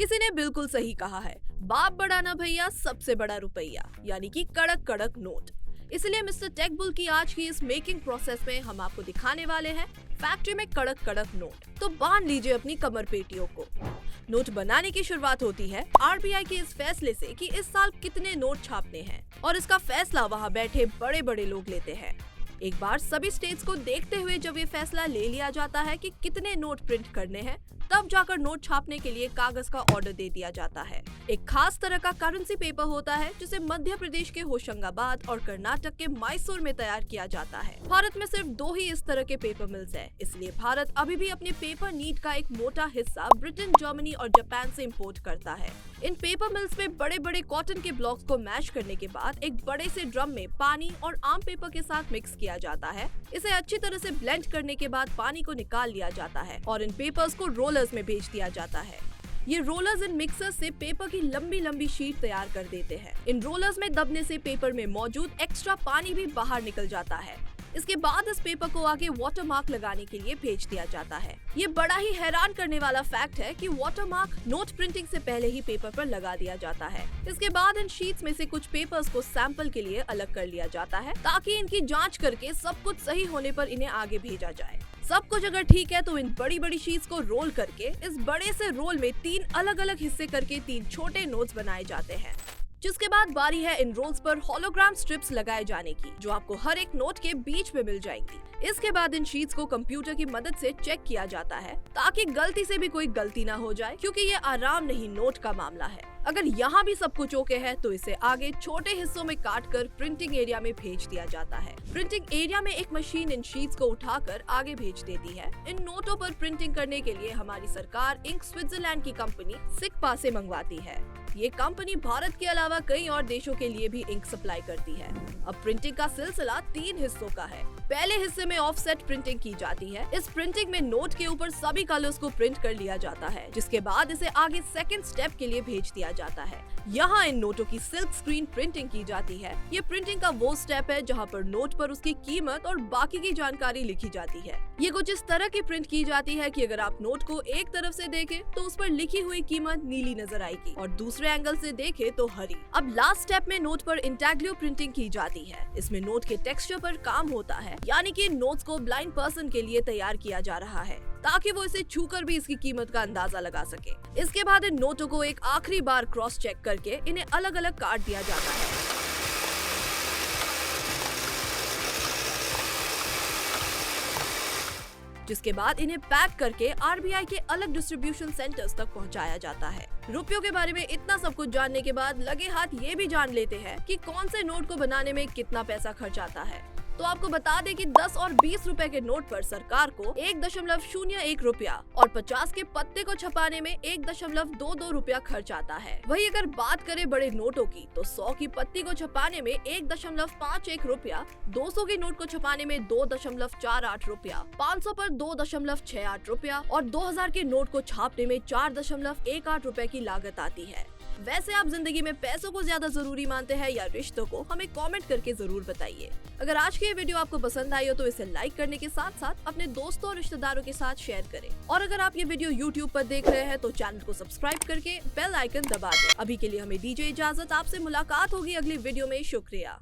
किसी ने बिल्कुल सही कहा है, बाप बड़ा ना भैया, सबसे बड़ा रुपया, यानी कि कड़क कड़क नोट। इसलिए मिस्टर टेकबुल की आज की इस मेकिंग प्रोसेस में हम आपको दिखाने वाले हैं फैक्ट्री में कड़क कड़क नोट। तो बांध लीजिए अपनी कमर पेटियों को। नोट बनाने की शुरुआत होती है आरबीआई के इस फैसले से कि इस साल कितने नोट छापने हैं, और इसका फैसला वहां बैठे बड़े बड़े लोग लेते हैं। एक बार सभी स्टेट्स को देखते हुए जब ये फैसला ले लिया जाता है कि कितने नोट प्रिंट करने हैं, तब जाकर नोट छापने के लिए कागज का ऑर्डर दे दिया जाता है। एक खास तरह का करेंसी पेपर होता है जिसे मध्य प्रदेश के होशंगाबाद और कर्नाटक के मैसूर में तैयार किया जाता है। भारत में सिर्फ 2 ही इस तरह के पेपर मिल्स हैं, इसलिए भारत अभी भी अपने पेपर नीड का एक मोटा हिस्सा ब्रिटेन, जर्मनी और जापान से इम्पोर्ट करता है। इन पेपर मिल्स में बड़े बड़े कॉटन के ब्लॉक्स को मैश करने के बाद एक बड़े से ड्रम में पानी और आम पेपर के साथ मिक्स किया जाता है। इसे अच्छी तरह से ब्लेंड करने के बाद पानी को निकाल लिया जाता है और इन पेपर्स को रोलर्स में भेज दिया जाता है। ये रोलर्स इन मिक्सर्स से पेपर की लंबी लंबी शीट तैयार कर देते हैं। इन रोलर्स में दबने से पेपर में मौजूद एक्स्ट्रा पानी भी बाहर निकल जाता है। इसके बाद इस पेपर को आगे वाटर मार्क लगाने के लिए भेज दिया जाता है। ये बड़ा ही हैरान करने वाला फैक्ट है कि वाटर मार्क नोट प्रिंटिंग से पहले ही पेपर पर लगा दिया जाता है। इसके बाद इन शीट्स में से कुछ पेपर्स को सैंपल के लिए अलग कर लिया जाता है ताकि इनकी जांच करके सब कुछ सही होने पर इन्हें आगे भेजा जाए। सब कुछ अगर ठीक है तो इन बड़ी बड़ी शीट्स को रोल करके इस बड़े से रोल में 3 अलग अलग हिस्से करके 3 छोटे नोट्स बनाए जाते हैं। जिसके बाद बारी है इन रोल्स पर होलोग्राम स्ट्रिप्स लगाए जाने की, जो आपको हर एक नोट के बीच में मिल जाएंगी। इसके बाद इन शीट्स को कंप्यूटर की मदद से चेक किया जाता है ताकि गलती से भी कोई गलती ना हो जाए, क्योंकि ये आराम नहीं नोट का मामला है। अगर यहाँ भी सब कुछ ओके है तो इसे आगे छोटे हिस्सों में काट कर प्रिंटिंग एरिया में भेज दिया जाता है। प्रिंटिंग एरिया में एक मशीन इन शीट्स को उठाकर आगे भेज देती है। इन नोटों पर प्रिंटिंग करने के लिए हमारी सरकार इंक स्विट्जरलैंड की कंपनी सिक्पा से मंगवाती है। ये कंपनी भारत के अलावा कई और देशों के लिए भी इंक सप्लाई करती है। अब प्रिंटिंग का सिलसिला 3 हिस्सों का है। पहले हिस्से में ऑफसेट प्रिंटिंग की जाती है। इस प्रिंटिंग में नोट के ऊपर सभी कलर्स को प्रिंट कर लिया जाता है, जिसके बाद इसे आगे सेकंड स्टेप के लिए भेज दिया जाता है। यहाँ इन नोटों की सिल्क स्क्रीन प्रिंटिंग की जाती है। ये प्रिंटिंग का वो स्टेप है जहाँ पर नोट पर उसकी कीमत और बाकी की जानकारी लिखी जाती है। ये कुछ इस तरह की प्रिंट की जाती है कि अगर आप नोट को एक तरफ से देखें तो उस पर लिखी हुई कीमत नीली नजर आएगी और दूसरे एंगल से देखें तो हरी। अब लास्ट स्टेप में नोट पर इंटैग्लियो प्रिंटिंग की जाती है। इसमें नोट के टेक्सचर पर काम होता है, यानी कि नोट्स को ब्लाइंड पर्सन के लिए तैयार किया जा रहा है ताकि वो इसे छूकर भी इसकी कीमत का अंदाजा लगा सके। इसके बाद इन नोटों को एक आखिरी बार क्रॉस चेक करके इन्हें अलग अलग काट दिया जाता है। जिसके बाद इन्हें पैक करके आरबीआई के अलग डिस्ट्रीब्यूशन सेंटर्स तक पहुंचाया जाता है। रुपयों के बारे में इतना सब कुछ जानने के बाद लगे हाथ ये भी जान लेते हैं कि कौन से नोट को बनाने में कितना पैसा खर्च आता है। तो आपको बता दें कि 10 और 20 रुपए के नोट पर सरकार को 1.01 रुपया और 50 के पत्ते को छपाने में 1.22 रुपया खर्च आता है। वही अगर बात करें बड़े नोटों की तो 100 की पत्ती को छपाने में 1.51 रुपया, 200 के नोट को छपाने में 2.48 रुपया, 500 पर 2.68 रुपया और 2000 के नोट को छापने में 4.18 रुपए की लागत आती है। वैसे आप जिंदगी में पैसों को ज्यादा जरूरी मानते हैं या रिश्तों को, हमें कमेंट करके जरूर बताइए। अगर आज की ये वीडियो आपको पसंद आई हो तो इसे लाइक करने के साथ साथ अपने दोस्तों और रिश्तेदारों के साथ शेयर करें। और अगर आप ये वीडियो YouTube पर देख रहे हैं तो चैनल को सब्सक्राइब करके बेल आइकन दबा दें। अभी के लिए हमें दीजिए इजाजत। आपसे मुलाकात होगी अगली वीडियो में। शुक्रिया।